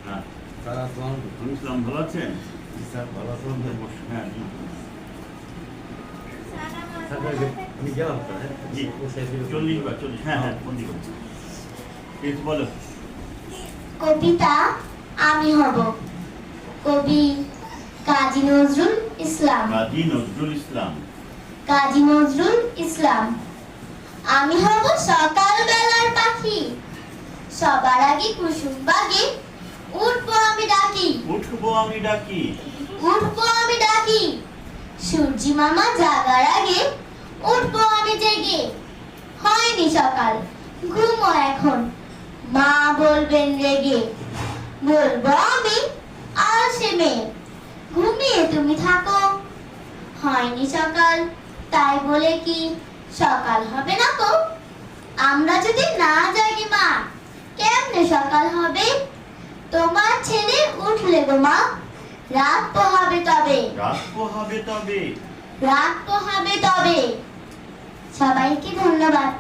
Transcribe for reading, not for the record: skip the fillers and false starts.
হ্যাঁ স্যার আসসালামু আলাইকুম। ইসলাম ভালো আছেন? স্যার ভালো আছেন? হ্যাঁ জি স্যার আমি গেলাম স্যার। জি 40 হ্যাঁ হ্যাঁ বন্দি করছি কিছু বলো। কবিতা আমি হব। কবি কাজী নজরুল ইসলাম। কাজী নজরুল ইসলাম। কাজী নজরুল ইসলাম। আমি হব সকাল বেলার পাখি, সবার আগে কুসুম বাগে উঠবো আমি ডাকি। উঠবো আমি ডাকি। উঠবো আমি ডাকি, সূর্যি মামা জাগার আগে উঠবো আমি জেগে। হয়নি সকাল, ঘুমো এখন, মা বলবেন রেগে। বলবো আমি আলসে মেয়ে, ঘুমিয়ে তুমি থাকো। হয়নি সকাল, তাই বলে কি সকাল হবে না গো? আমরা যদি না জাগি মা, কেমনে সকাল হবে? তোমার ছেলে উঠলে গো মা, রাত পোহাবে তবে। রাত পোহাবে তবে। রাত পোহাবে তবে। সবাইকে ধন্যবাদ।